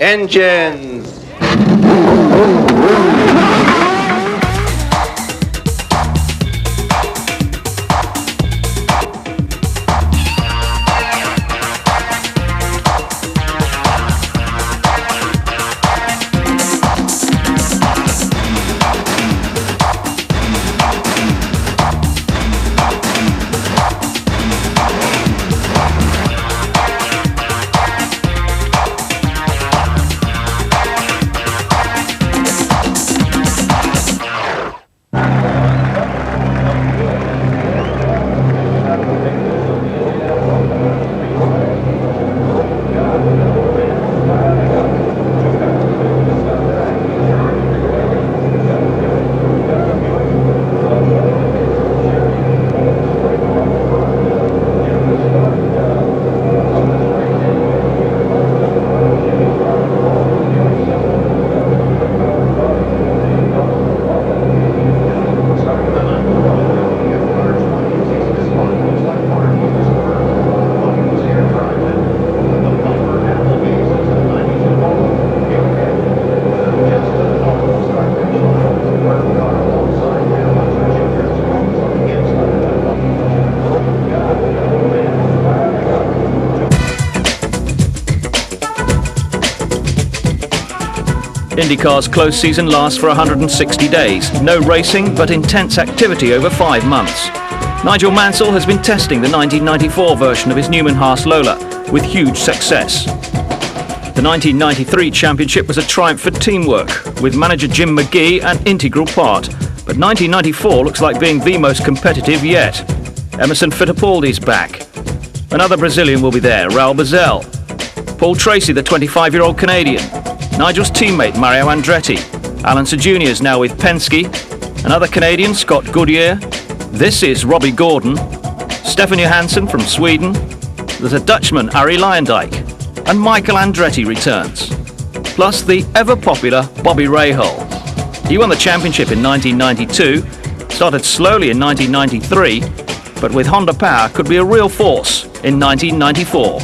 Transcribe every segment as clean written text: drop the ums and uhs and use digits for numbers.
Engines! Indycar's close season lasts for 160 days. No racing, but intense activity over 5 months. Nigel Mansell has been testing the 1994 version of his Newman Haas Lola with huge success. The 1993 championship was a triumph for teamwork, with manager Jim McGee an integral part. But 1994 looks like being the most competitive yet. Emerson Fittipaldi's back. Another Brazilian will be there, Raul Boesel. Paul Tracy, the 25-year-old Canadian. Nigel's teammate Mario Andretti. Alan Sir Jr. is now with Penske. Another Canadian, Scott Goodyear. This is Robbie Gordon. Stefan Johansson from Sweden. There's a Dutchman, Arie Luyendyk. And Michael Andretti returns. Plus the ever-popular Bobby Rahals. He won the championship in 1992, started slowly in 1993, but with Honda power could be a real force in 1994.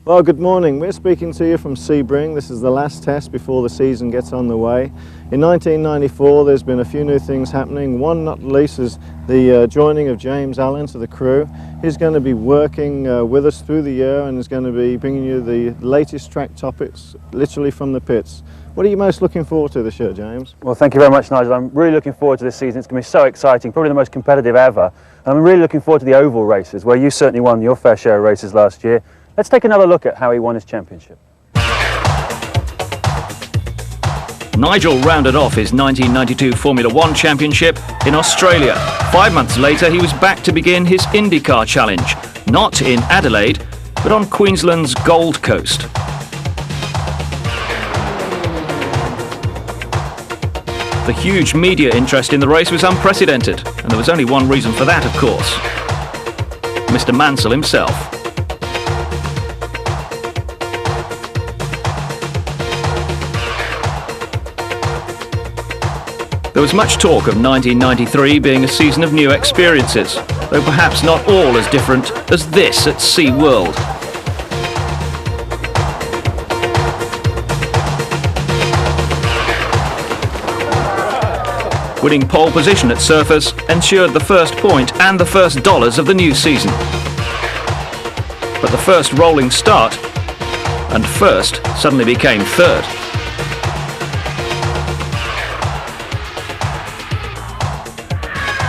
Well, good morning. We're speaking to you from Sebring. This is the last test before the season gets underway. In 1994, there's been a few new things happening. One, not least, is the joining of James Allen to the crew. He's going to be working with us through the year and is going to be bringing you the latest track topics, literally from the pits. What are you most looking forward to this year, James? Well, thank you very much, Nigel. I'm really looking forward to this season. It's going to be so exciting, probably the most competitive ever. And I'm really looking forward to the oval races, where you certainly won your fair share of races last year. Let's take another look at how he won his championship. Nigel rounded off his 1992 Formula One championship in Australia. 5 months later, he was back to begin his IndyCar challenge, not in Adelaide, but on Queensland's Gold Coast. The huge media interest in the race was unprecedented, and there was only one reason for that, of course. Mr. Mansell himself. There was much talk of 1993 being a season of new experiences, though perhaps not all as different as this at SeaWorld. Winning pole position at Surfers ensured the first point and the first dollars of the new season. But the first rolling start and first suddenly became third.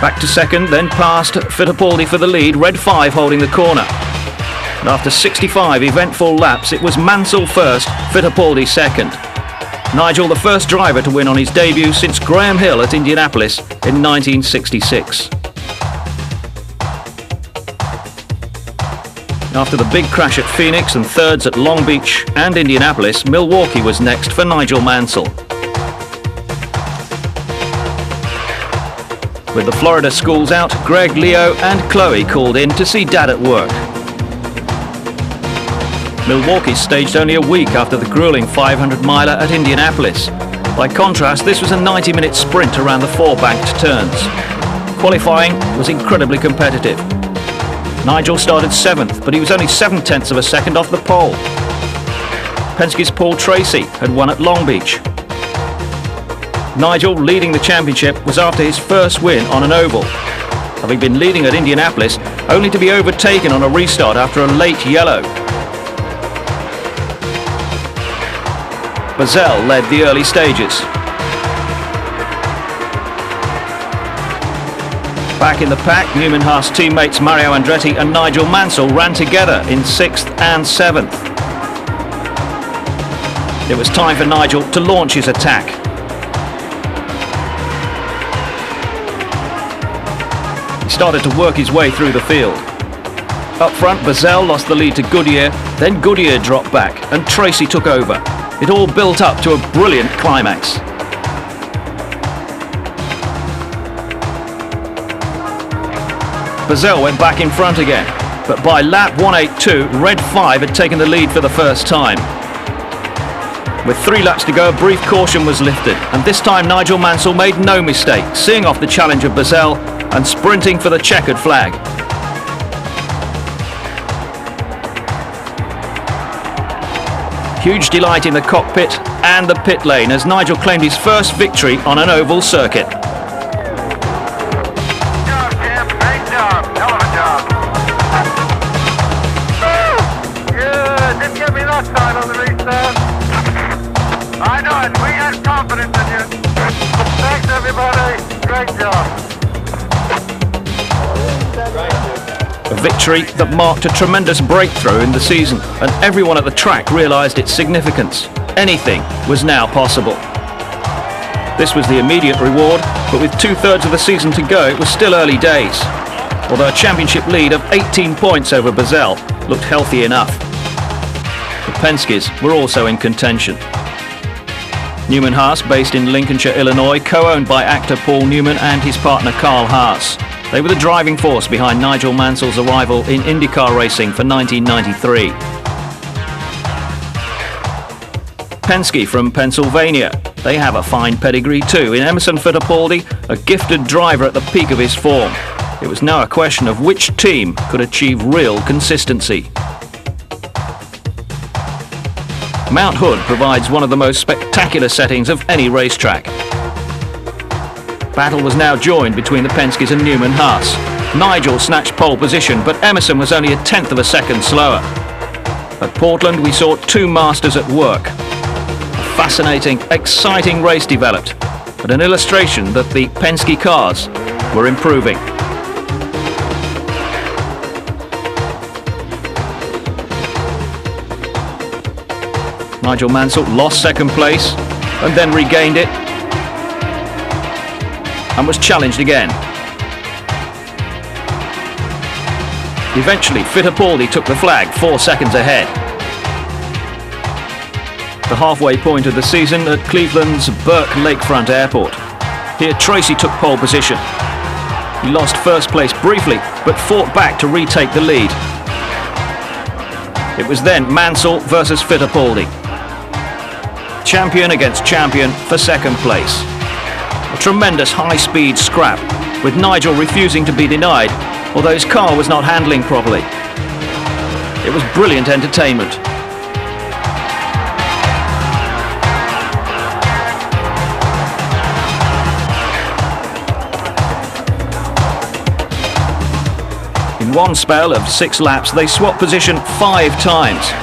Back to second, then past Fittipaldi for the lead, Red 5 holding the corner. And after 65 eventful laps, it was Mansell first, Fittipaldi second. Nigel, the first driver to win on his debut since Graham Hill at Indianapolis in 1966. After the big crash at Phoenix and thirds at Long Beach and Indianapolis, Milwaukee was next for Nigel Mansell. With the Florida schools out, Greg, Leo and Chloe called in to see Dad at work. Milwaukee staged only a week after the grueling 500-miler at Indianapolis. By contrast, this was a 90-minute sprint around the 4 banked turns. Qualifying was incredibly competitive. Nigel started 7th, but he was only 7/10 of a second off the pole. Penske's Paul Tracy had won at Long Beach. Nigel, leading the championship, was after his first win on an oval, having been leading at Indianapolis, only to be overtaken on a restart after a late yellow. Mansell led the early stages. Back in the pack, Newman Haas teammates Mario Andretti and Nigel Mansell ran together in 6th and 7th. It was time for Nigel to launch his attack. He started to work his way through the field. Up front, Mansell lost the lead to Goodyear, then Goodyear dropped back and Tracy took over. It all built up to a brilliant climax. Mansell went back in front again, but by lap 182, Red 5 had taken the lead for the first time. With 3 laps to go, a brief caution was lifted, and this time Nigel Mansell made no mistake, seeing off the challenge of Mansell and sprinting for the checkered flag. Huge delight in the cockpit and the pit lane as Nigel claimed his first victory on an oval circuit. Good job, Jim. Great job. Hell of a job. Good. Didn't get me that time on the restart. I know it. We had confidence in you. Thanks, everybody. Great job. A victory that marked a tremendous breakthrough in the season, and everyone at the track realised its significance. Anything was now possible. This was the immediate reward, but with 2/3 of the season to go, it was still early days. Although a championship lead of 18 points over Mansell looked healthy enough. The Penskes were also in contention. Newman Haas, based in Lincolnshire, Illinois, co-owned by actor Paul Newman and his partner Carl Haas. They were the driving force behind Nigel Mansell's arrival in Indycar racing for 1993. Penske from Pennsylvania. They have a fine pedigree too, in Emerson Fittipaldi, a gifted driver at the peak of his form. It was now a question of which team could achieve real consistency. Mount Hood provides one of the most spectacular settings of any racetrack. Battle was now joined between the Penskes and Newman Haas. Nigel snatched pole position, but Emerson was only 1/10 of a second slower. At Portland, we saw 2 masters at work. A fascinating, exciting race developed, but an illustration that the Penske cars were improving. Nigel Mansell lost second place and then regained it and was challenged again. Eventually, Fittipaldi took the flag 4 seconds ahead. The halfway point of the season at Cleveland's Burke Lakefront Airport. Here, Tracy took pole position. He lost first place briefly, but fought back to retake the lead. It was then Mansell versus Fittipaldi. Champion against champion for second place. A tremendous high-speed scrap, with Nigel refusing to be denied, although his car was not handling properly. It was brilliant entertainment. In one spell of 6 laps, they swapped position 5 times.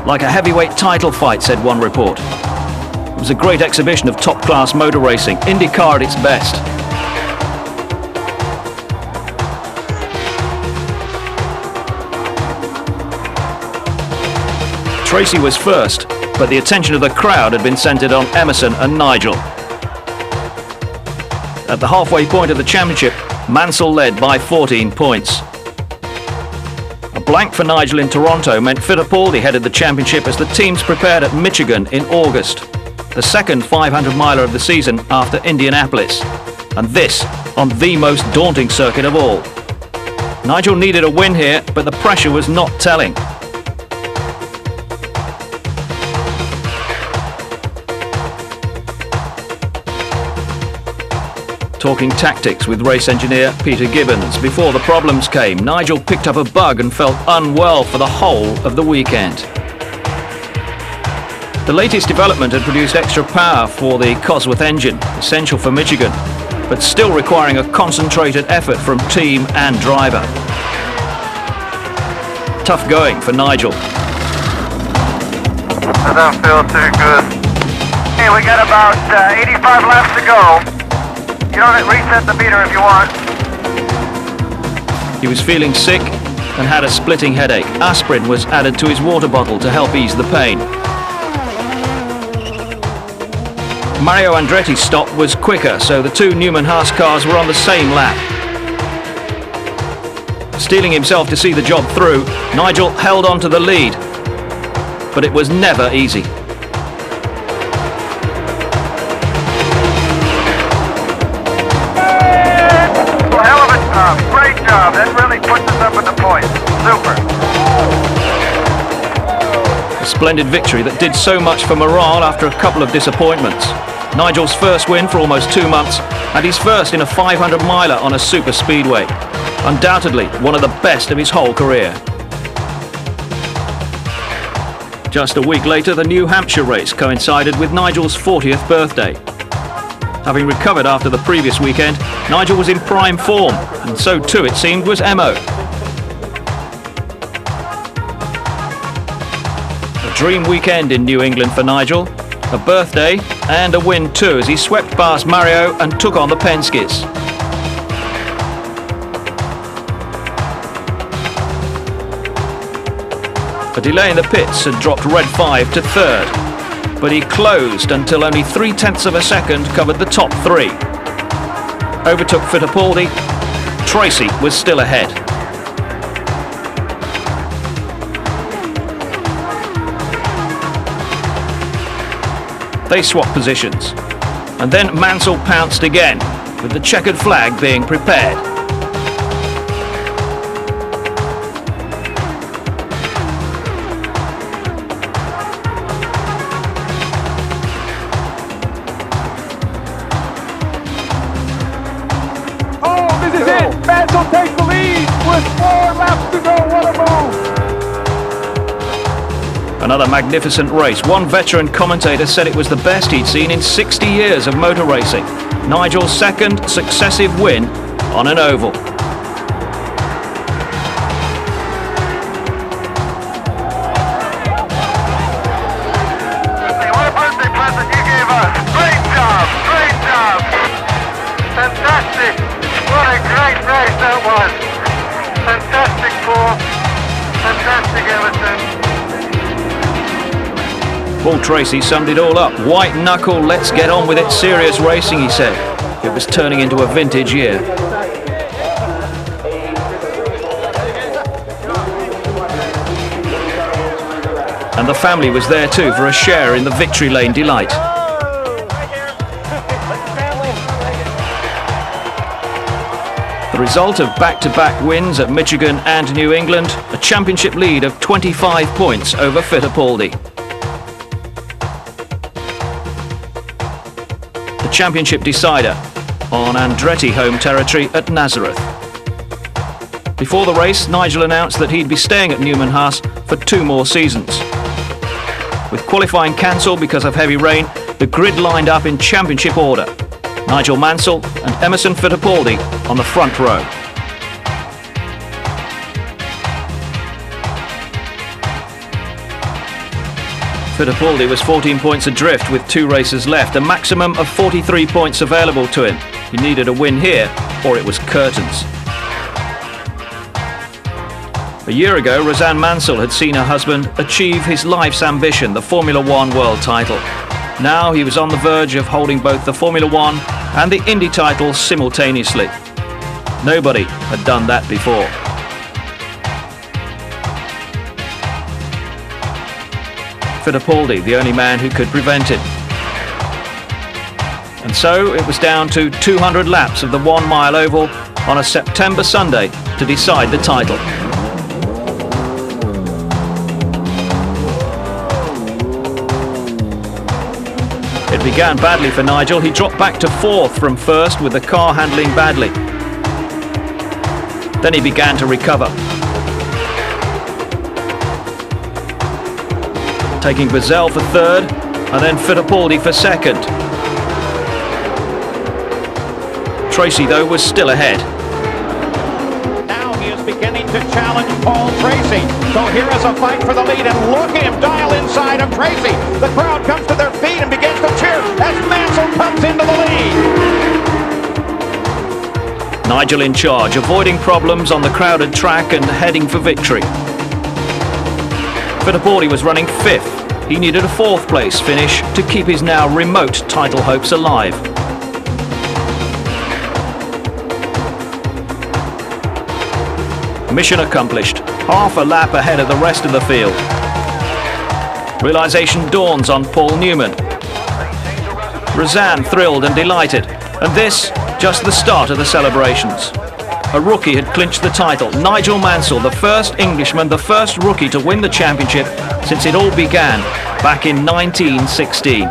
Like a heavyweight title fight, said one report. It was a great exhibition of top-class motor racing, Indycar at its best. Tracy was first, but the attention of the crowd had been centred on Emerson and Nigel. At the halfway point of the championship, Mansell led by 14 points. A blank for Nigel in Toronto meant Fittipaldi headed the championship as the teams prepared at Michigan in August, the second 500-miler of the season after Indianapolis, and this on the most daunting circuit of all. Nigel needed a win here, but the pressure was not telling. Talking tactics with race engineer Peter Gibbons. Before the problems came, Nigel picked up a bug and felt unwell for the whole of the weekend. The latest development had produced extra power for the Cosworth engine, essential for Michigan, but still requiring a concentrated effort from team and driver. Tough going for Nigel. I don't feel too good. Hey, we got about 85 laps to go. You don't reset the meter if you want. He was feeling sick and had a splitting headache. Aspirin was added to his water bottle to help ease the pain. Mario Andretti's stop was quicker, so the two Newman Haas cars were on the same lap. Steeling himself to see the job through, Nigel held on to the lead, but it was never easy. Hell of a job, great job. That really puts us up at the point. Super. A splendid victory that did so much for morale after a couple of disappointments. Nigel's first win for almost 2 months, and his first in a 500-miler on a super speedway. Undoubtedly one of the best of his whole career. Just a week later, the New Hampshire race coincided with Nigel's 40th birthday. Having recovered after the previous weekend, Nigel was in prime form, and so too, it seemed, was Emo. A dream weekend in New England for Nigel, a birthday and a win too, as he swept past Mario and took on the Penske's. A delay in the pits had dropped Red 5 to third, but he closed until only 0.3 of a second covered the top three. Overtook Fittipaldi. Tracy was still ahead. They swapped positions, and then Mansell pounced again, with the checkered flag being prepared. This is it. Mansell takes the lead with 4 laps to go. What a move. Another magnificent race. One veteran commentator said it was the best he'd seen in 60 years of motor racing. Nigel's second successive win on an oval. What a birthday present you gave us. Great job. Great job. Fantastic. What a great race that was. Fantastic Paul. Fantastic Everton. Paul Tracy summed it all up. White knuckle, let's get on with it, serious racing, he said. It was turning into a vintage year. And the family was there too for a share in the victory lane delight. The result of back-to-back wins at Michigan and New England, a championship lead of 25 points over Fittipaldi. The championship decider on Andretti home territory at Nazareth. Before the race, Nigel announced that he'd be staying at Newman Haas for 2 more seasons. With qualifying cancelled because of heavy rain, the grid lined up in championship order. Nigel Mansell and Emerson Fittipaldi on the front row. Fittipaldi was 14 points adrift with 2 races left, a maximum of 43 points available to him. He needed a win here, or it was curtains. A year ago, Roseanne Mansell had seen her husband achieve his life's ambition, the Formula One world title. Now he was on the verge of holding both the Formula One and the Indy titles simultaneously. Nobody had done that before. Fittipaldi, the only man who could prevent it. And so it was down to 200 laps of the 1 mile oval on a September Sunday to decide the title. It began badly for Nigel. He dropped back to 4th from 1st with the car handling badly. Then he began to recover, taking Bazell for 3rd and then Fittipaldi for 2nd. Tracy, though, was still ahead. Now he is beginning to challenge Paul Tracy. So here is a fight for the lead, and look at him dial inside of Tracy. The crowd comes to their feet and begins to cheer as Mansell comes into the lead. Nigel in charge, avoiding problems on the crowded track and heading for victory. Fittipaldi was running 5th. He needed a 4th place finish to keep his now remote title hopes alive. Mission accomplished, half a lap ahead of the rest of the field. Realization dawns on Paul Newman. Razan thrilled and delighted, and this just the start of the celebrations. A rookie had clinched the title. Nigel Mansell, the first Englishman, the first rookie to win the championship since it all began back in 1916.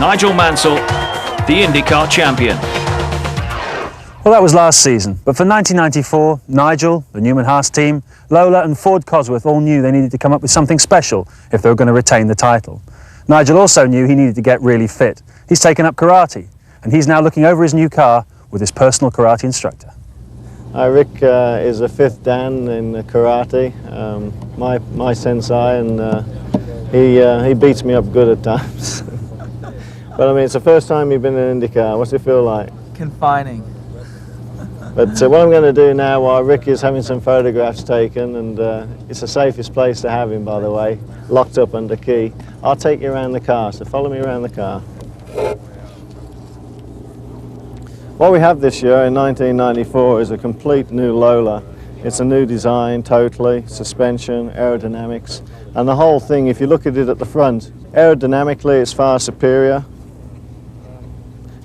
Nigel Mansell, the Indycar champion. Well, that was last season, but for 1994, Nigel, the Newman Haas team, Lola and Ford Cosworth all knew they needed to come up with something special if they were going to retain the title. Nigel also knew he needed to get really fit. He's taken up karate, and he's now looking over his new car with his personal karate instructor. Rick is a 5th Dan in karate, my sensei, and he beats me up good at times. But I mean, it's the first time you've been in an Indycar. What's it feel like? Confining. But what I'm going to do now while Rick is having some photographs taken, and it's the safest place to have him, by the way, locked up under key, I'll take you around the car, so follow me around the car. What we have this year in 1994 is a complete new Lola. It's a new design, totally, suspension, aerodynamics, and the whole thing, if you look at it at the front, aerodynamically it's far superior.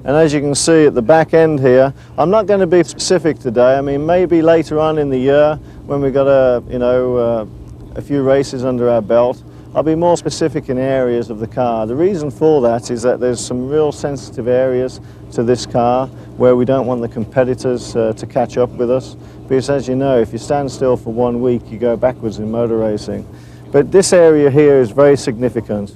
And as you can see at the back end here, I'm not going to be specific today. I mean, maybe later on in the year when we've got a few races under our belt, I'll be more specific in areas of the car. The reason for that is that there's some real sensitive areas to this car where we don't want the competitors to catch up with us. Because as you know, if you stand still for 1 week, you go backwards in motor racing. But this area here is very significant.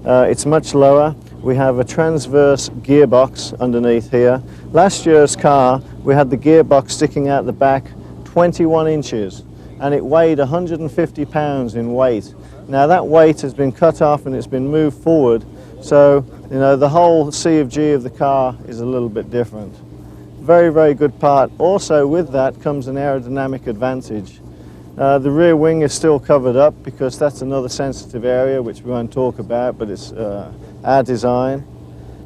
It's much lower. We have a transverse gearbox underneath here. Last year's car, we had the gearbox sticking out the back 21 inches, and it weighed 150 pounds in weight. Now that weight has been cut off and it's been moved forward, so you know the whole C of G of the car is a little bit different. Very, very good part. Also with that comes an aerodynamic advantage. The rear wing is still covered up because that's another sensitive area which we won't talk about, but it's our design.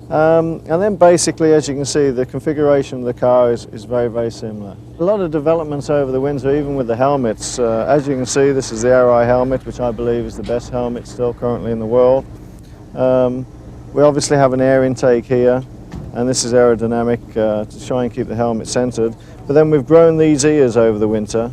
And then basically, as you can see, the configuration of the car is very, very similar. A lot of developments over the winter, even with the helmets. As you can see, this is the Air helmet, which I believe is the best helmet still currently in the world. We obviously have an air intake here, and this is aerodynamic to try and keep the helmet centered. But then we've grown these ears over the winter.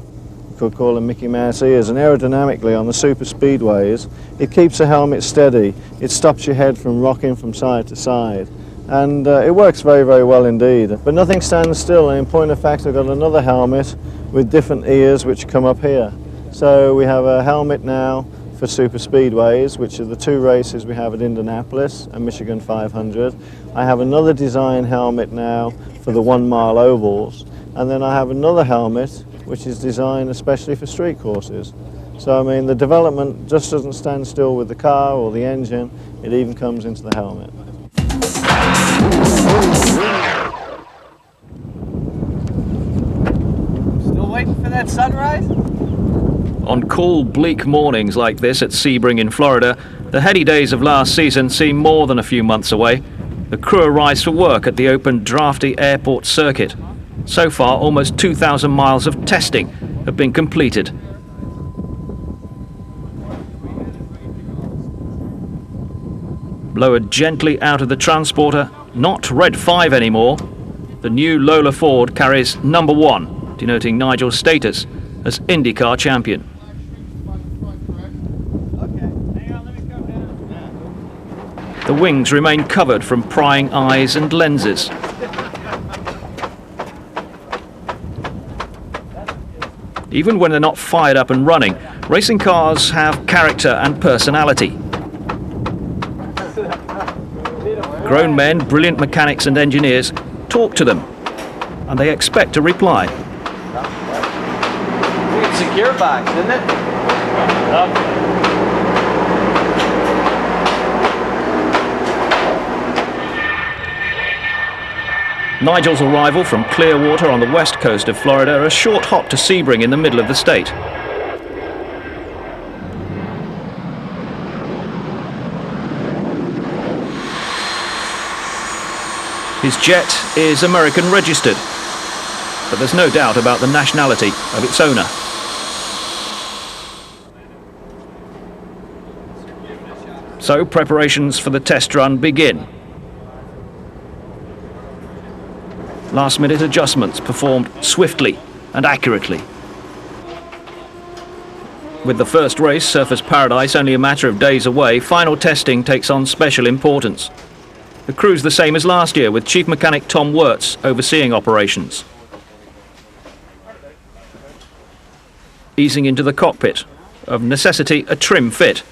Could call them Mickey Mouse ears, and aerodynamically on the super speedways it keeps the helmet steady. It stops your head from rocking from side to side, and it works very, very well indeed. But nothing stands still, and in point of fact I've got another helmet with different ears which come up here. So we have a helmet now for super speedways, which are the 2 races we have at Indianapolis and Michigan 500. I have another design helmet now for the 1 mile ovals, and then I have another helmet which is designed especially for street courses. So I mean, the development just doesn't stand still with the car or the engine, it even comes into the helmet. Still waiting for that sunrise? On cool, bleak mornings like this at Sebring in Florida, the heady days of last season seem more than a few months away. The crew arrives for work at the open, drafty airport circuit. So far, almost 2,000 miles of testing have been completed. Lowered gently out of the transporter, not Red 5 anymore, the new Lola Ford carries number 1. denoting Nigel's status as IndyCar champion. The wings remain covered from prying eyes and lenses. Even when they're not fired up and running, racing cars have character and personality. Grown men, brilliant mechanics and engineers talk to them, and they expect a reply. It's a gearbox, isn't it? Nigel's arrival from Clearwater on the west coast of Florida, a short hop to Sebring in the middle of the state. His jet is American registered, but there's no doubt about the nationality of its owner. So preparations for the test run begin. Last-minute adjustments performed swiftly and accurately. With the first race, Surfers Paradise, only a matter of days away, final testing takes on special importance. The crew's the same as last year, with Chief Mechanic Tom Wirtz overseeing operations. Easing into the cockpit, of necessity a trim fit.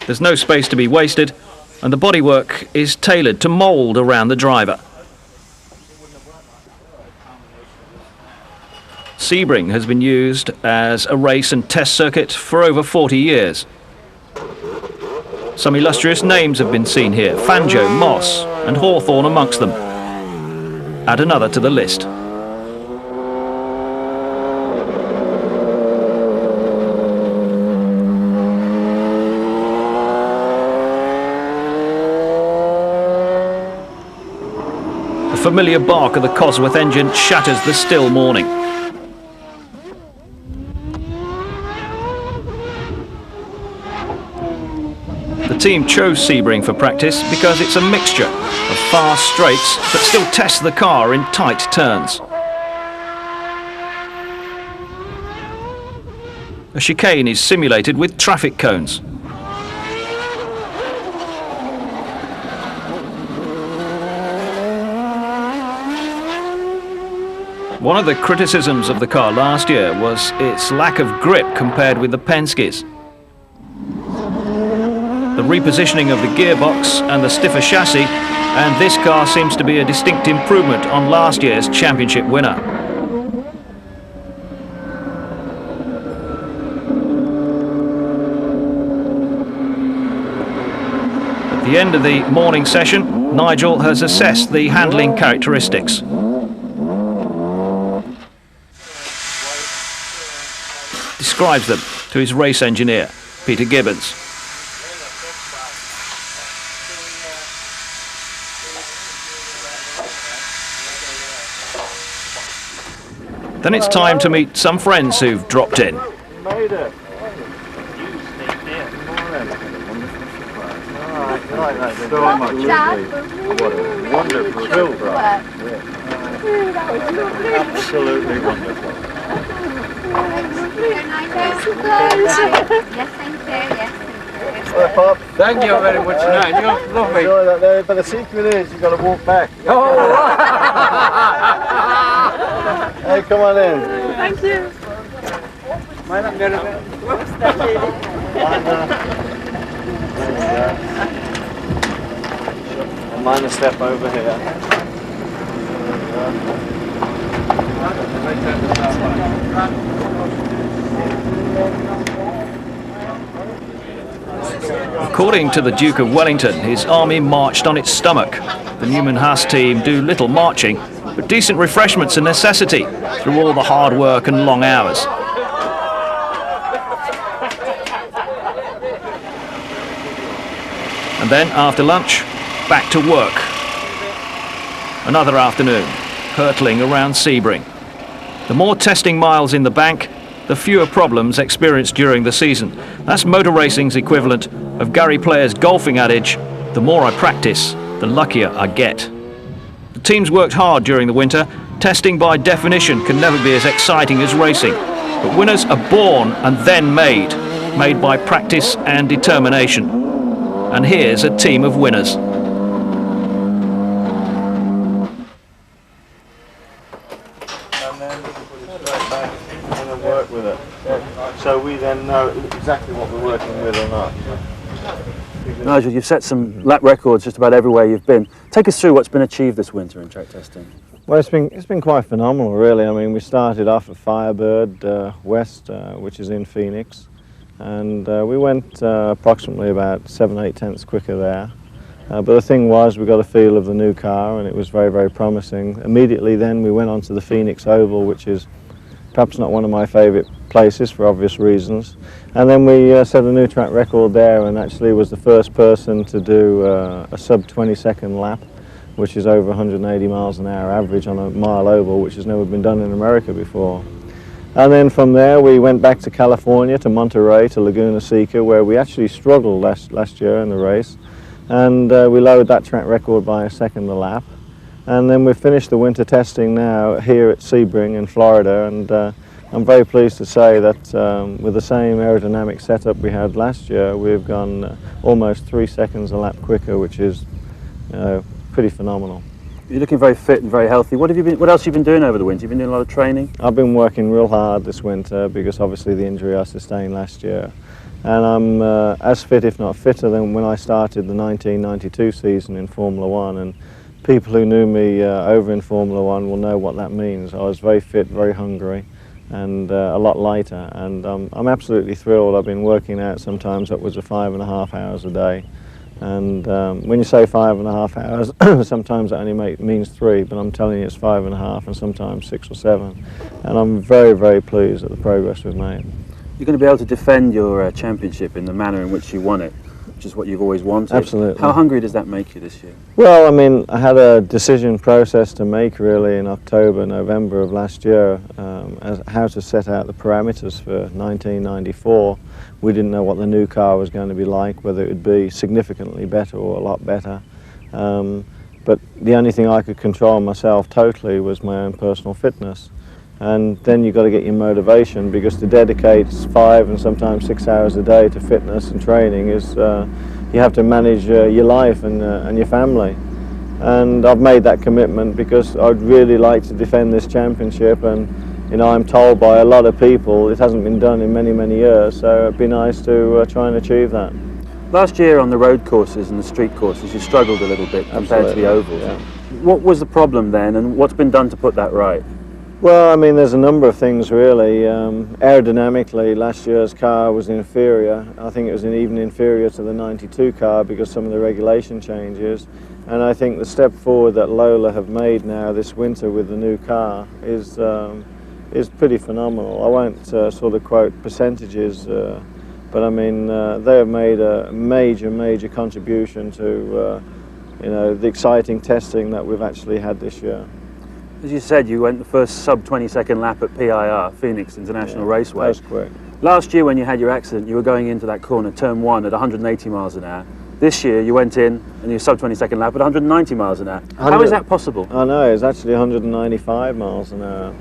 There's no space to be wasted, and the bodywork is tailored to mould around the driver. Sebring has been used as a race and test circuit for over 40 years. Some illustrious names have been seen here, Fangio, Moss and Hawthorne amongst them. Add another to the list. The familiar bark of the Cosworth engine shatters the still morning. The team chose Sebring for practice because it's a mixture of fast straights that still tests the car in tight turns. A chicane is simulated with traffic cones. One of the criticisms of the car last year was its lack of grip compared with the Penske's. The repositioning of the gearbox and the stiffer chassis, and this car seems to be a distinct improvement on last year's championship winner. At the end of the morning session, Nigel has assessed the handling characteristics. Describes them to his race engineer, Peter Gibbons. Then it's time to meet some friends who've dropped in. Made it. So much. What a wonderful build, right? Absolutely wonderful. Yes, thank you. Yes. Well, Pop, Thank you very much. No, you're lovely. enjoy that there, but the secret is you've got to walk back. Hey, come on in. Thank you. Mine a step over here. According to the Duke of Wellington, his army marched on its stomach. The Newman Haas team do little marching, but decent refreshment's a necessity through all the hard work and long hours. And then, after lunch, back to work. Another afternoon, hurtling around Sebring. The more testing miles in the bank, the fewer problems experienced during the season. That's motor racing's equivalent of Gary Player's golfing adage, the more I practice, the luckier I get. The team's worked hard during the winter. Testing by definition can never be as exciting as racing. But winners are born and then made by practice and determination. And here's a team of winners. And then put it straight back and then work with it. So we then know exactly what we're working with or not. Nigel, you've set some lap records just about everywhere you've been. Take us through what's been achieved this winter in track testing. Well, it's been quite phenomenal, really. I mean, we started off at Firebird West, which is in Phoenix, and we went approximately about 7-8 tenths quicker there. But the thing was, we got a feel of the new car, and it was very, very promising. Immediately then, we went on to the Phoenix Oval, which is perhaps not one of my favourite places for obvious reasons. And then we set a new track record there, and actually was the first person to do a sub 20-second lap, which is over 180 miles an hour average on a mile oval, which has never been done in America before. And then from there we went back to California, to Monterey, to Laguna Seca, where we actually struggled last year in the race. And we lowered that track record by a second a lap. And then we finished the winter testing now here at Sebring in Florida, and I'm very pleased to say that with the same aerodynamic setup we had last year, we've gone almost 3 seconds a lap quicker, which is pretty phenomenal. You're looking very fit and very healthy. What else have you been doing over the winter? You've been doing a lot of training? I've been working real hard this winter because obviously the injury I sustained last year. And I'm as fit, if not fitter, than when I started the 1992 season in Formula One. And people who knew me over in Formula One will know what that means. I was very fit, very hungry, and a lot lighter. And I'm absolutely thrilled. I've been working out sometimes upwards of 5.5 hours a day. And when you say 5.5 hours, sometimes that only means 3, but I'm telling you it's 5.5 and sometimes 6 or 7. And I'm very, very pleased at the progress we've made. You're going to be able to defend your championship in the manner in which you won it, which is what you've always wanted. Absolutely. How hungry does that make you this year? Well, I mean, I had a decision process to make really in October, November of last year as how to set out the parameters for 1994. We didn't know what the new car was going to be like, whether it would be significantly better or a lot better. But the only thing I could control myself totally was my own personal fitness. And then you've got to get your motivation, because to dedicate 5 and sometimes 6 hours a day to fitness and training is you have to manage your life and your family. And I've made that commitment because I'd really like to defend this championship, and you know, I'm told by a lot of people it hasn't been done in many, many years, so it'd be nice to try and achieve that. Last year on the road courses and the street courses you struggled a little bit compared to the ovals. Yeah. What was the problem then, and what's been done to put that right? Well, I mean, there's a number of things really. Aerodynamically, last year's car was inferior. I think it was even inferior to the 92 car because some of the regulation changes. And I think the step forward that Lola have made now this winter with the new car is pretty phenomenal. I won't sort of quote percentages, but I mean, they have made a major contribution to you know, the exciting testing that we've actually had this year. As you said, you went the first sub 20-second lap at PIR, Phoenix International Raceway. That was quick. Last year when you had your accident, you were going into that corner, turn 1, at 180 miles an hour. This year you went in and you sub 20-second lap at 190 miles an hour. How is that possible? I know, it's actually 195 miles an hour.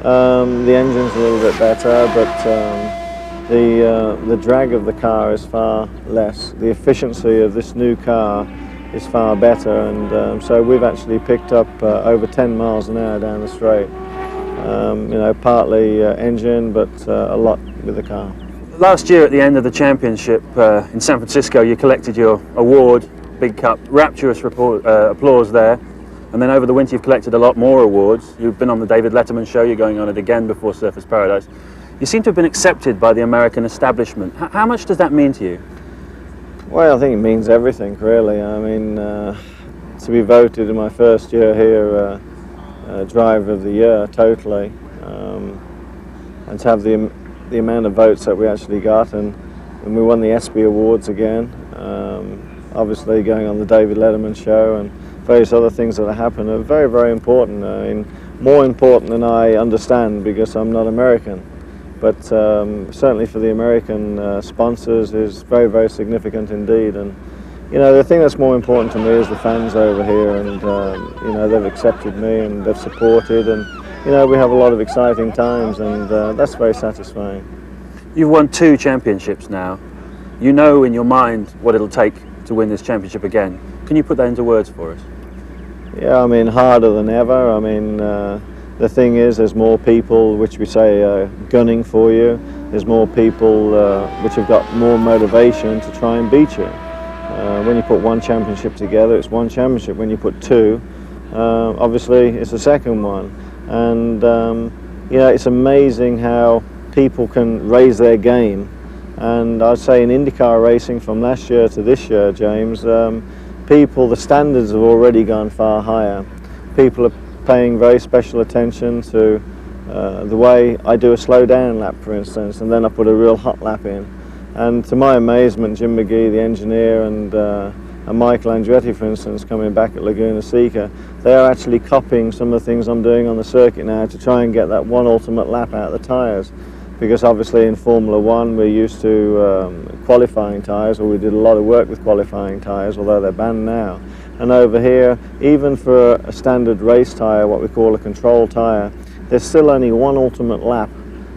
The engine's a little bit better, but the drag of the car is far less. The efficiency of this new car is far better, and so we've actually picked up over 10 miles an hour down the straight. You know, partly engine, but a lot with the car. Last year at the end of the championship in San Francisco, you collected your award, Big Cup, rapturous applause there. And then over the winter you've collected a lot more awards. You've been on the David Letterman show, you're going on it again before Surfers Paradise. You seem to have been accepted by the American establishment. How much does that mean to you? Well, I think it means everything, really. I mean, to be voted in my first year here driver of the year, totally, and to have the amount of votes that we actually got, and we won the ESPY Awards again, obviously going on the David Letterman show and various other things that have happened are very, very important. I mean, more important than I understand because I'm not American. But certainly for the American sponsors is very, very significant indeed. And you know, the thing that's more important to me is the fans over here, and you know, they've accepted me and they've supported, and you know, we have a lot of exciting times, and that's very satisfying. You've won 2 championships now. You know in your mind what it'll take to win this championship again. Can you put that into words for us? Yeah, I mean, harder than ever. I mean, the thing is, there's more people, which we say, gunning for you. There's more people which have got more motivation to try and beat you. When you put 1 championship together, it's 1 championship. When you put 2, obviously it's the second one. And you know, it's amazing how people can raise their game. And I'd say in IndyCar racing from last year to this year, James, the standards have already gone far higher. People are paying very special attention to the way I do a slow down lap, for instance, and then I put a real hot lap in. And to my amazement, Jim McGee, the engineer, and Michael Andretti, for instance, coming back at Laguna Seca, they are actually copying some of the things I'm doing on the circuit now to try and get that 1 ultimate lap out of the tyres. Because obviously in Formula One we're used to qualifying tyres, or we did a lot of work with qualifying tyres, although they're banned now. And over here, even for a standard race tyre, what we call a control tyre, there's still only 1 ultimate lap.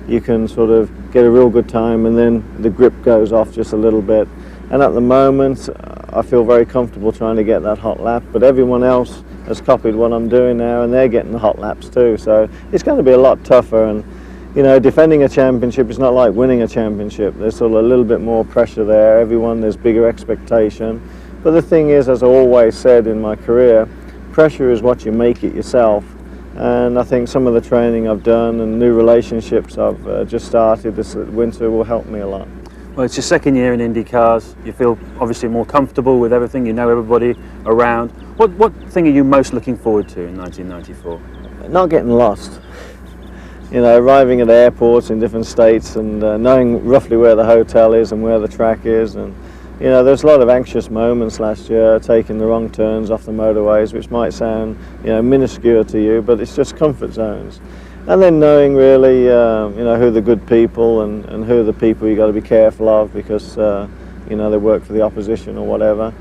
You can sort of get a real good time, and then the grip goes off just a little bit. And at the moment, I feel very comfortable trying to get that hot lap, but everyone else has copied what I'm doing now, and they're getting the hot laps too. So it's going to be a lot tougher. And you know, defending a championship is not like winning a championship. There's sort of a little bit more pressure there. There's bigger expectation. But the thing is, as I always said in my career, pressure is what you make it yourself. And I think some of the training I've done and new relationships I've just started this winter will help me a lot. Well, it's your 2nd year in IndyCars. You feel obviously more comfortable with everything. You know everybody around. What thing are you most looking forward to in 1994? Not getting lost. You know, arriving at airports in different states and knowing roughly where the hotel is and where the track is. And you know, there's a lot of anxious moments last year, taking the wrong turns off the motorways, which might sound, you know, minuscule to you, but it's just comfort zones. And then knowing really, you know, who are the good people and who are the people you got to be careful of, because you know, they work for the opposition or whatever.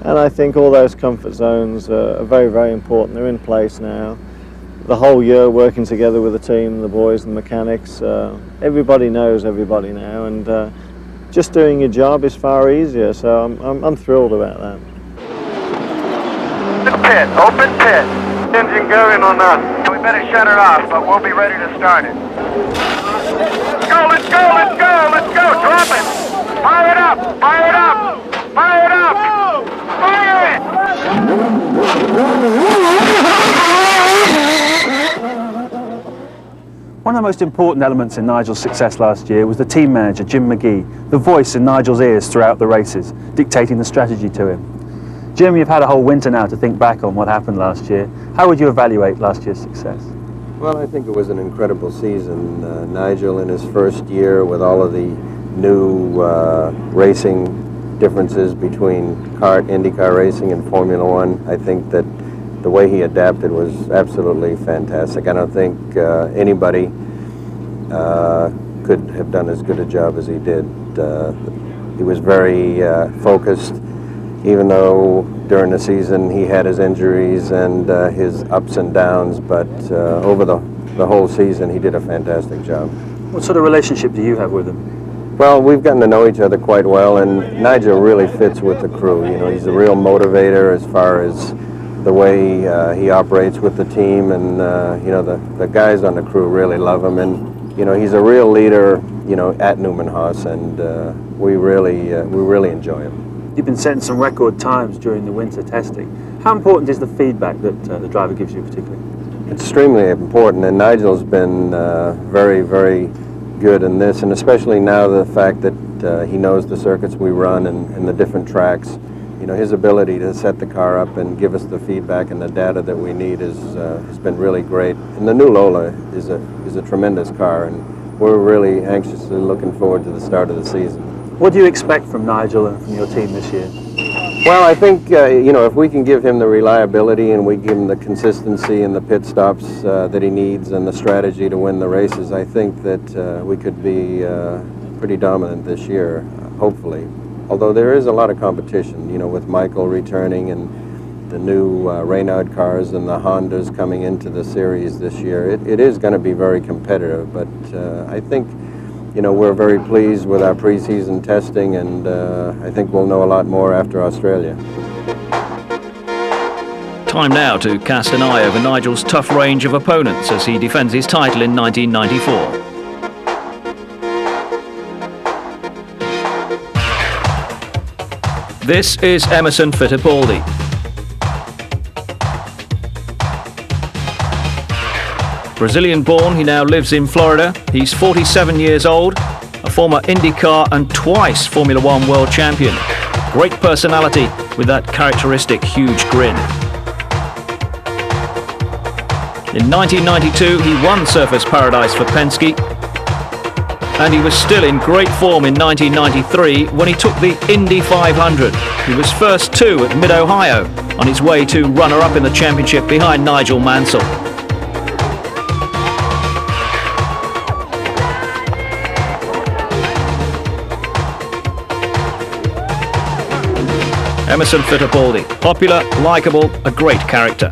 And I think all those comfort zones are very, very important. They're in place now. The whole year working together with the team, the boys and the mechanics, everybody knows everybody now, and just doing your job is far easier, so I'm thrilled about that. Open pit. Engine going on us. We better shut her off, but we'll be ready to start it. Let's go, let's go, let's go, let's go, drop it. Fire it up, fire it up, fire it up, fire it. One of the most important elements in Nigel's success last year was the team manager, Jim McGee, the voice in Nigel's ears throughout the races, dictating the strategy to him. Jim, you've had a whole winter now to think back on what happened last year. How would you evaluate last year's success? Well, I think it was an incredible season. Nigel, in his first year, with all of the new racing differences between IndyCar racing and Formula One, I think that the way he adapted was absolutely fantastic. I don't think anybody could have done as good a job as he did. He was very focused, even though during the season he had his injuries and his ups and downs, but over the whole season he did a fantastic job. What sort of relationship do you have with him? Well, we've gotten to know each other quite well, and Nigel really fits with the crew. You know, he's a real motivator as far as the way he operates with the team, and you know, the guys on the crew really love him, and you know, he's a real leader, you know, at Newman Haas, and we really enjoy him. You've been setting some record times during the winter testing. How important is the feedback that the driver gives you particularly? Extremely important, and Nigel's been very, very good in this, and especially now the fact that he knows the circuits we run and the different tracks. You know, his ability to set the car up and give us the feedback and the data that we need has been really great. And the new Lola is a tremendous car, and we're really anxiously looking forward to the start of the season. What do you expect from Nigel and from your team this year? Well, I think, you know, if we can give him the reliability and we give him the consistency and the pit stops that he needs and the strategy to win the races, I think that we could be pretty dominant this year, hopefully. although there is a lot of competition, you know, with Michael returning and the new Renault cars and the Hondas coming into the series this year, it is going to be very competitive. But I think, you know, we're very pleased with our preseason testing, and I think we'll know a lot more after Australia. Time now to cast an eye over Nigel's tough range of opponents as he defends his title in 1994. This is Emerson Fittipaldi. Brazilian-born, he now lives in Florida. He's 47 years old, a former IndyCar and twice Formula One world champion. Great personality with that characteristic huge grin. In 1992, he won Surfers Paradise for Penske, and he was still in great form in 1993 when he took the Indy 500. He was first two at Mid-Ohio, on his way to runner-up in the championship behind Nigel Mansell. Emerson Fittipaldi, popular, likeable, a great character.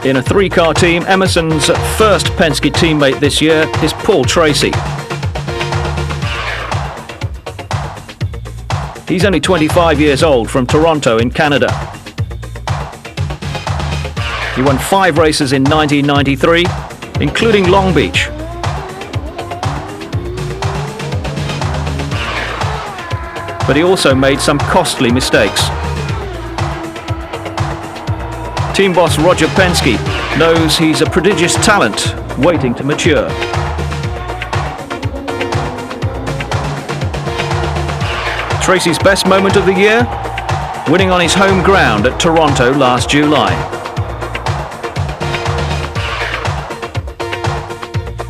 In a three-car team, Emerson's first Penske teammate this year is Paul Tracy. He's only 25 years old, from Toronto in Canada. He won 5 races in 1993, including Long Beach. But he also made some costly mistakes. Team boss Roger Penske knows he's a prodigious talent waiting to mature. Tracy's best moment of the year? Winning on his home ground at Toronto last July.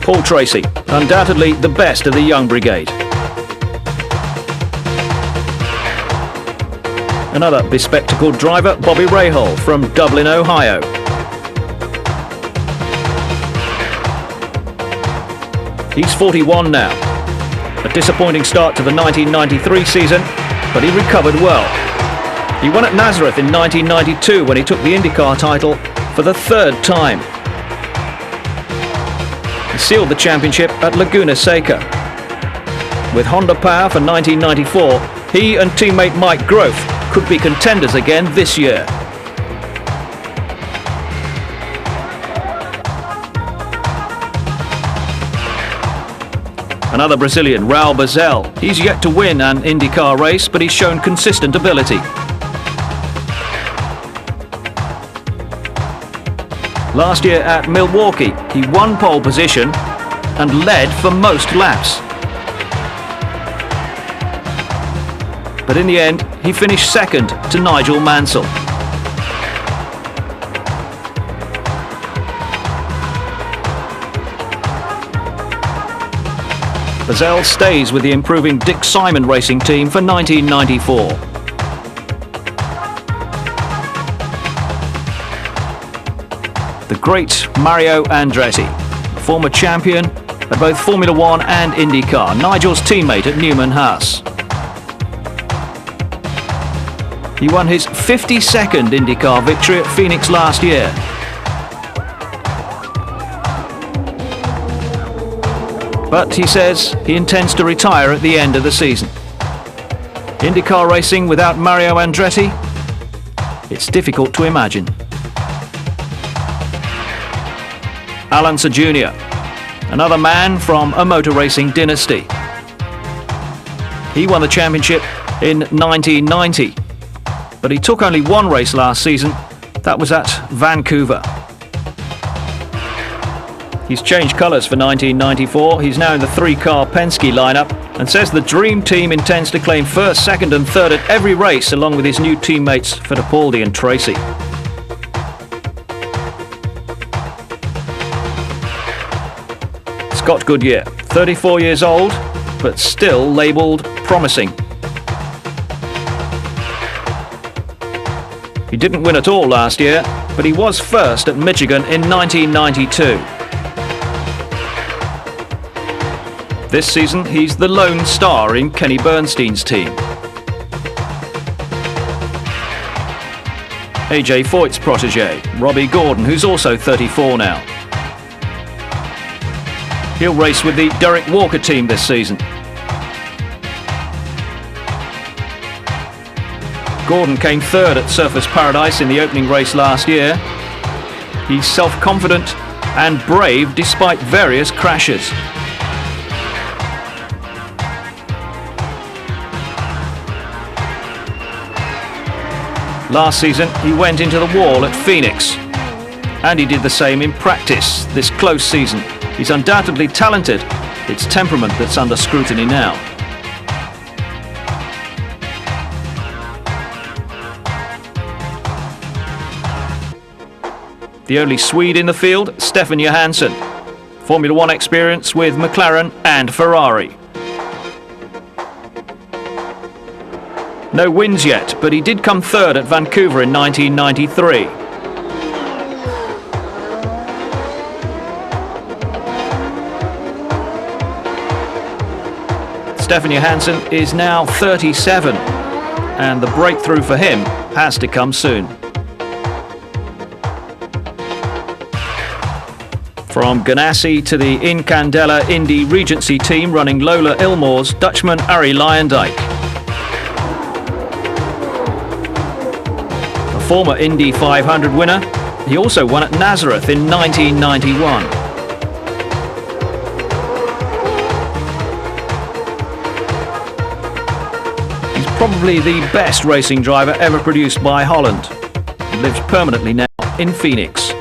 Paul Tracy, undoubtedly the best of the young brigade. Another bespectacled driver, Bobby Rahals from Dublin, Ohio. He's 41 now. A disappointing start to the 1993 season, but he recovered well. He won at Nazareth in 1992 when he took the IndyCar title for the 3rd time. He sealed the championship at Laguna Seca. With Honda power for 1994, he and teammate Mike Groth could be contenders again this year. Another Brazilian, Raul Boesel. He's yet to win an IndyCar race, but he's shown consistent ability. Last year at Milwaukee, he won pole position and led for most laps. But in the end, he finished second to Nigel Mansell. Boesel stays with the improving Dick Simon Racing team for 1994. The great Mario Andretti, former champion at both Formula One and IndyCar, Nigel's teammate at Newman Haas. He won his 52nd IndyCar victory at Phoenix last year. But he says he intends to retire at the end of the season. IndyCar racing without Mario Andretti? It's difficult to imagine. Alan Alonso Jr., another man from a motor racing dynasty. He won the championship in 1990. But he took only one race last season. That was at Vancouver. He's changed colours for 1994. He's now in the 3-car Penske lineup and says the Dream Team intends to claim first, second and third at every race along with his new teammates Fittipaldi and Tracy. Scott Goodyear, 34 years old, but still labelled promising. He didn't win at all last year, but he was first at Michigan in 1992. This season, he's the lone star in Kenny Bernstein's team. AJ Foyt's protege, Robbie Gordon, who's also 34 now. He'll race with the Derek Walker team this season. Gordon came third at Surfers Paradise in the opening race last year. He's self-confident and brave despite various crashes. Last season, he went into the wall at Phoenix, and he did the same in practice this close season. He's undoubtedly talented. It's temperament that's under scrutiny now. The only Swede in the field, Stefan Johansson. Formula One experience with McLaren and Ferrari. No wins yet, but he did come third at Vancouver in 1993. Stefan Johansson is now 37, and the breakthrough for him has to come soon. From Ganassi to the Incandela Indy Regency team running Lola Ilmore's Dutchman Arie Luyendyk. A former Indy 500 winner, he also won at Nazareth in 1991. He's probably the best racing driver ever produced by Holland. He lives permanently now in Phoenix.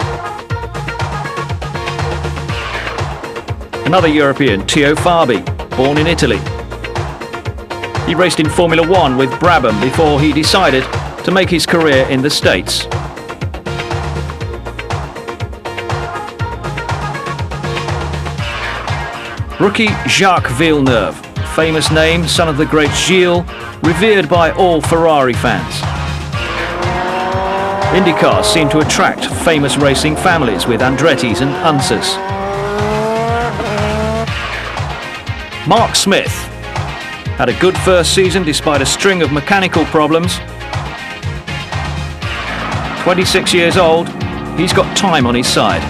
Another European, Teo Fabi, born in Italy. He raced in Formula One with Brabham before he decided to make his career in the States. Rookie Jaques Villeneuve, famous name, son of the great Gilles, revered by all Ferrari fans. Indycars seem to attract famous racing families with Andrettis and Unsers. Mark Smith had a good first season despite a string of mechanical problems. 26 years old, he's got time on his side.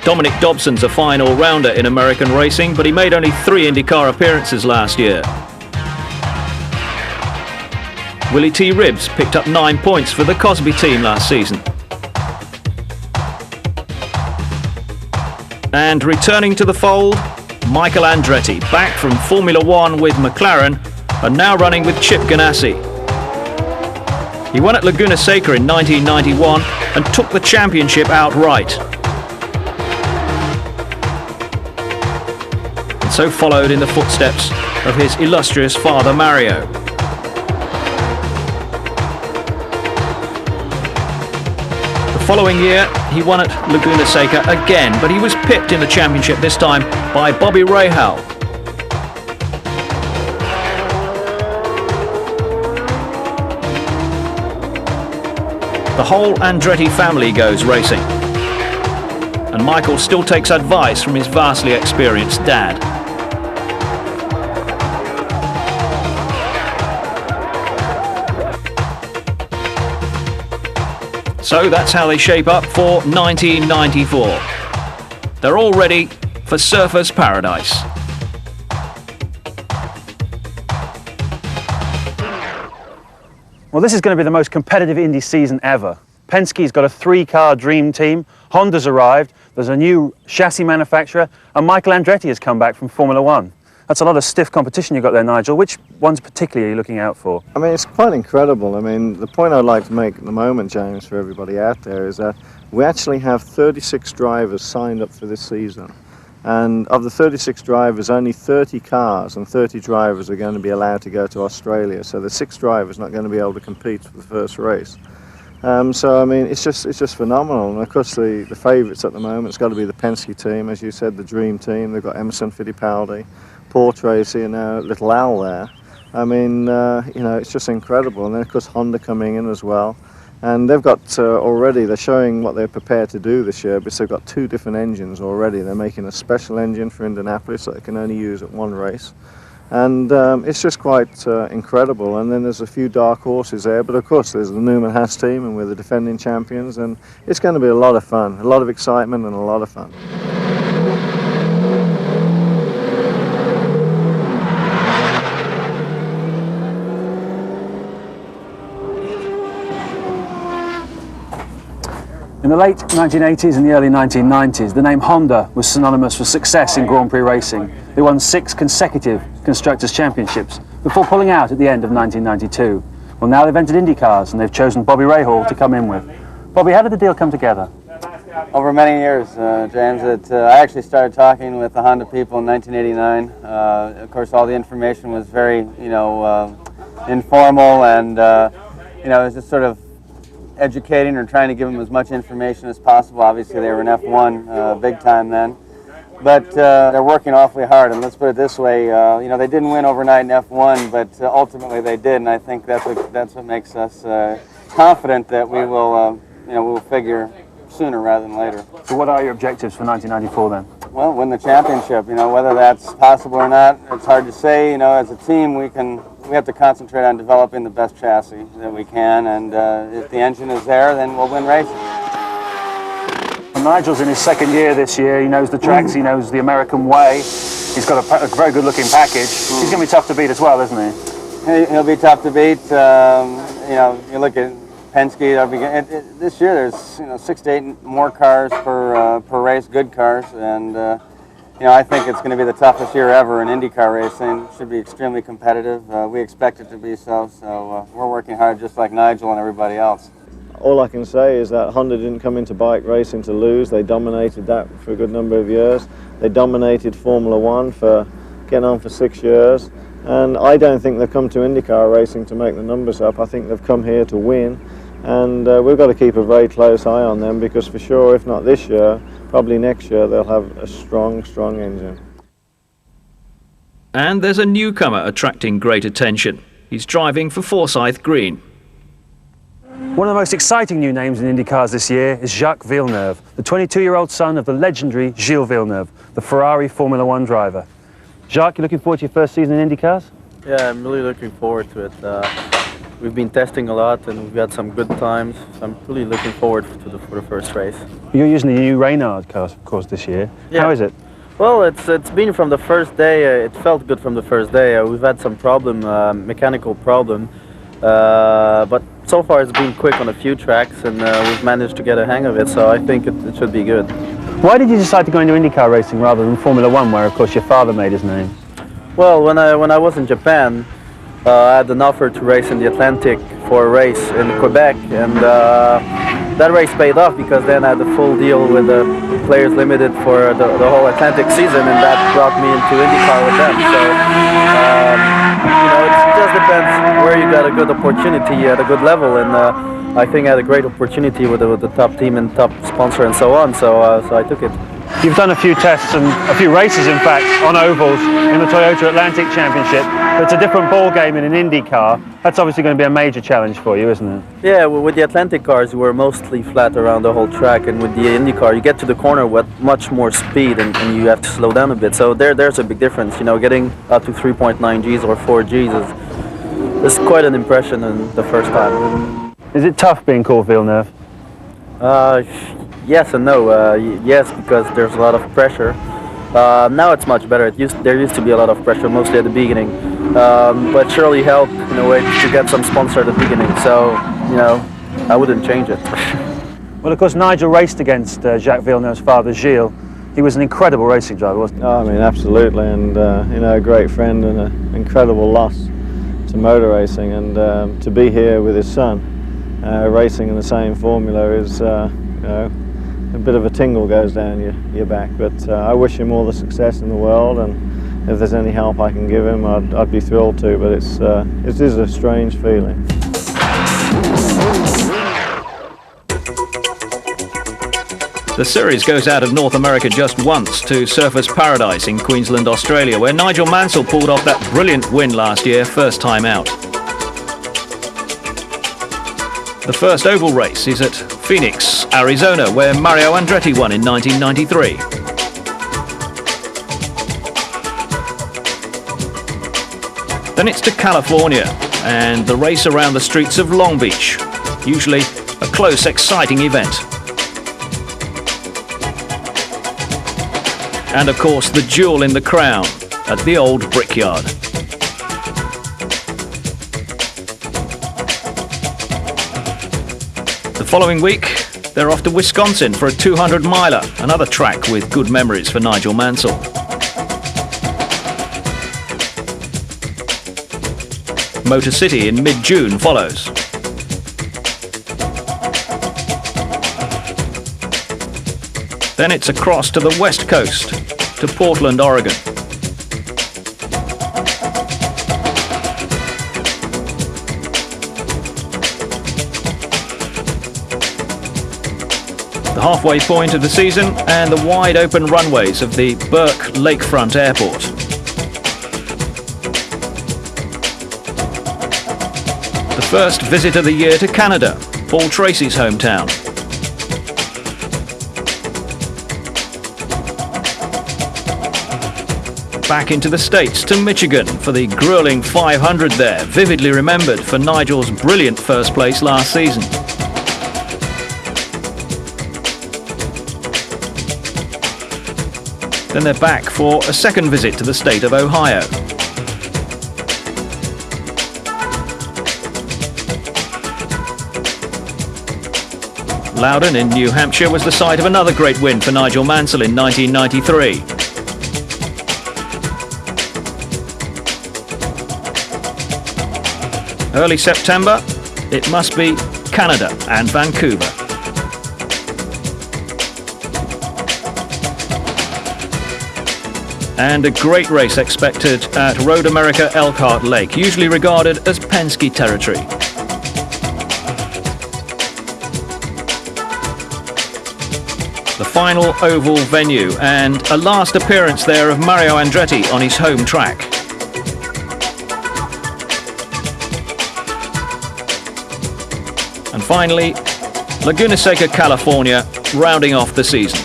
Dominic Dobson's a fine all-rounder in American racing, but he made only 3 IndyCar appearances last year. Willie T. Ribbs picked up 9 points for the Cosby team last season. And returning to the fold, Michael Andretti, back from Formula One with McLaren, and now running with Chip Ganassi. He won at Laguna Seca in 1991 and took the championship outright. And so followed in the footsteps of his illustrious father Mario. The following year, he won at Laguna Seca again, but he was pipped in the championship this time by Bobby Rahals. The whole Andretti family goes racing, and Michael still takes advice from his vastly experienced dad. So that's how they shape up for 1994. They're all ready for Surfers Paradise. Well, this is going to be the most competitive Indy season ever. Penske's got a 3-car dream team, Honda's arrived, there's a new chassis manufacturer, and Michael Andretti has come back from Formula One. That's a lot of stiff competition you've got there, Nigel. Which ones particularly are you looking out for? I mean, it's quite incredible. I mean, the point I'd like to make at the moment, James, for everybody out there, is that we actually have 36 drivers signed up for this season. And of the 36 drivers, only 30 cars and 30 drivers are going to be allowed to go to Australia. So the 6 drivers not going to be able to compete for the first race. So I mean, it's just phenomenal. And of course, the favourites at the moment, it's got to be the Penske team, as you said, the dream team. They've got Emerson Fittipaldi, Paul Tracy, and now little Al there. I mean, you know, it's just incredible. And then of course Honda coming in as well. And they've got already, they're showing what they're prepared to do this year, because they've got 2 different engines already. They're making a special engine for Indianapolis that they can only use at 1 race. And it's just quite incredible. And then there's a few dark horses there, but of course there's the Newman Haas team, and we're the defending champions, and it's going to be a lot of fun, a lot of excitement and a lot of fun. In the late 1980s and the early 1990s, the name Honda was synonymous with success in Grand Prix racing. They won 6 consecutive Constructors' Championships before pulling out at the end of 1992. Well, now they've entered Indycars and they've chosen Bobby Rahals to come in with. Bobby, how did the deal come together? Over many years, James. I actually started talking with the Honda people in 1989. Of course, all the information was very, informal, and it was just sort of educating or trying to give them as much information as possible. Obviously, they were in F1 big time then, but they're working awfully hard. And let's put it this way: they didn't win overnight in F1, but ultimately they did. And I think that's what makes us confident that we will, we'll figure sooner rather than later. So, what are your objectives for 1994 then? Well, win the championship. Whether that's possible or not, it's hard to say. As a team, we have to concentrate on developing the best chassis that we can, and if the engine is there, then we'll win races. Well, Nigel's in his 2nd year this year. He knows the tracks, he knows the American way. He's got a very good-looking package. He's going to be tough to beat as well, isn't he? He'll be tough to beat. You look at Penske. This year, there's 6 to 8 more cars per race, good cars, and I think it's going to be the toughest year ever in IndyCar racing. It should be extremely competitive. We expect it to be so. So we're working hard, just like Nigel and everybody else. All I can say is that Honda didn't come into bike racing to lose. They dominated that for a good number of years. They dominated Formula One for getting on for 6 years. And I don't think they've come to IndyCar racing to make the numbers up. I think they've come here to win. And we've got to keep a very close eye on them, because for sure, if not this year, probably next year, they'll have a strong engine. And there's a newcomer attracting great attention. He's driving for Forsyth Green. One of the most exciting new names in IndyCars this year is Jaques Villeneuve, the 22-year-old son of the legendary Gilles Villeneuve, the Ferrari Formula One driver. Jaques, you looking forward to your first season in IndyCars? Yeah, I'm really looking forward to it. We've been testing a lot and we've had some good times. So I'm really looking forward for the first race. You're using the new Reynard car, of course, this year. Yeah. How is it? Well, it's been from the first day. It felt good from the first day. We've had some mechanical problem, but so far it's been quick on a few tracks, and we've managed to get a hang of it. So I think it should be good. Why did you decide to go into IndyCar racing rather than Formula One, where of course your father made his name? Well, when I was in Japan, I had an offer to race in the Atlantic for a race in Quebec, and that race paid off, because then I had a full deal with the Players Limited for the whole Atlantic season, and that brought me into IndyCar with them. So, it just depends where you got a good opportunity at a good level, and I think I had a great opportunity with the top team and top sponsor and so on, so I took it. You've done a few tests and a few races, in fact, on ovals in the Toyota Atlantic Championship. But it's a different ball game in an IndyCar. That's obviously going to be a major challenge for you, isn't it? Yeah, well, with the Atlantic cars, we're mostly flat around the whole track, and with the IndyCar, you get to the corner with much more speed, and you have to slow down a bit. So there's a big difference. Getting up to 3.9 Gs or 4 Gs is quite an impression in the first time. Is it tough being called Villeneuve? Yes and no. Yes, because there's a lot of pressure. Now it's much better. There used to be a lot of pressure, mostly at the beginning. But surely helped in a way to get some sponsor at the beginning. So, I wouldn't change it. Well, of course, Nigel raced against Jaques Villeneuve's father, Gilles. He was an incredible racing driver, wasn't he? Oh, I mean, absolutely, and a great friend and an incredible loss to motor racing. And to be here with his son, racing in the same formula is, a bit of a tingle goes down your back. But I wish him all the success in the world, and if there's any help I can give him, I'd be thrilled to. But it is a strange feeling. The series goes out of North America just once to Surfers Paradise in Queensland, Australia, where Nigel Mansell pulled off that brilliant win last year, first time out. The first oval race is at Phoenix, Arizona, where Mario Andretti won in 1993. Then it's to California and the race around the streets of Long Beach, usually a close, exciting event. And of course the jewel in the crown at the old Brickyard. The following week, they're off to Wisconsin for a 200-miler, another track with good memories for Nigel Mansell. Motor City in mid-June follows. Then it's across to the west coast, to Portland, Oregon. The halfway point of the season and the wide open runways of the Burke Lakefront Airport. The first visit of the year to Canada, Paul Tracy's hometown. Back into the States to Michigan for the grueling 500 there, vividly remembered for Nigel's brilliant first place last season. Then they're back for a second visit to the state of Ohio. Loudon in New Hampshire was the site of another great win for Nigel Mansell in 1993. Early September, it must be Canada and Vancouver. And a great race expected at Road America Elkhart Lake, usually regarded as Penske territory. The final oval venue and a last appearance there of Mario Andretti on his home track. And finally, Laguna Seca, California, rounding off the season.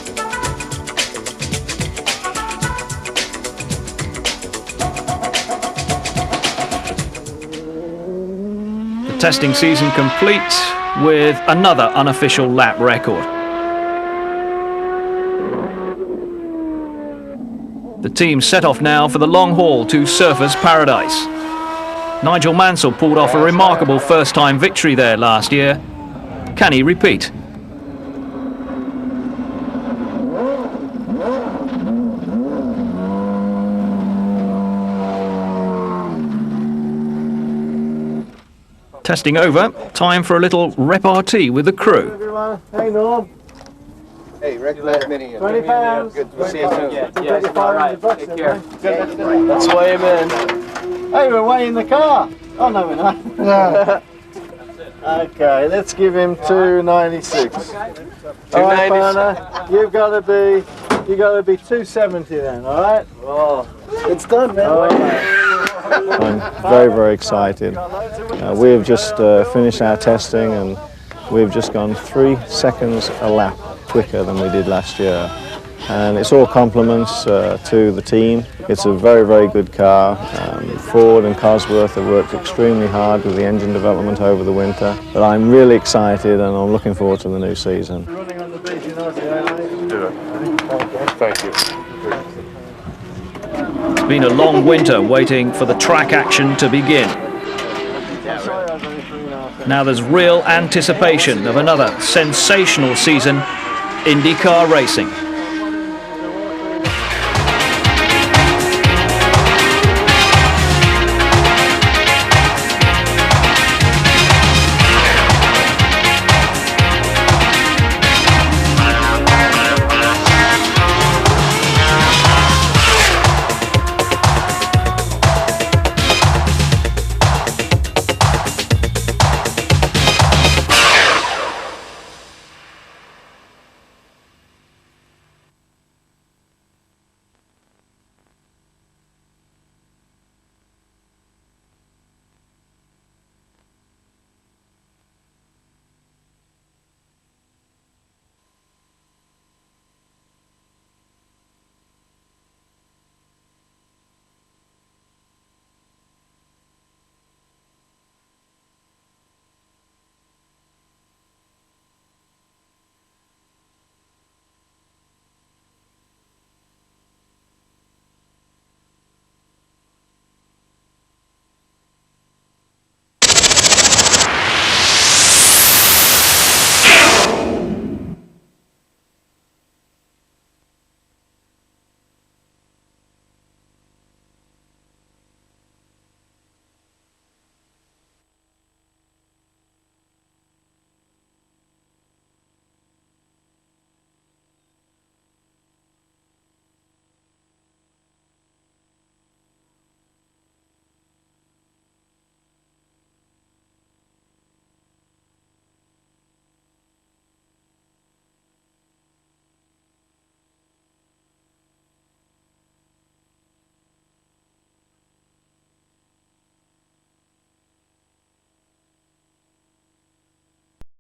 The testing season complete with another unofficial lap record. The team set off now for the long haul to Surfers Paradise. Nigel Mansell pulled off a remarkable first-time victory there last year. Can he repeat? Testing over, time for a little repartee with the crew. Everyone, hey Norm. Hey, regular mini. 20 pounds. Good to see you soon. Yeah, all right. Take care. Let's weigh him in. Hey, we're weighing the car. Oh no, we're not. No. Okay, let's give him 296. All right, partner, you got to be 270 then. All right. Oh, it's done, man. All right. I'm very, very excited. We have just finished our testing and we've just gone 3 seconds a lap quicker than we did last year. And it's all compliments to the team. It's a very, very good car. Ford and Cosworth have worked extremely hard with the engine development over the winter. But I'm really excited and I'm looking forward to the new season. Running on the beach in Aussie, Thank you. It's been a long winter waiting for the track action to begin. Now there's real anticipation of another sensational season IndyCar racing.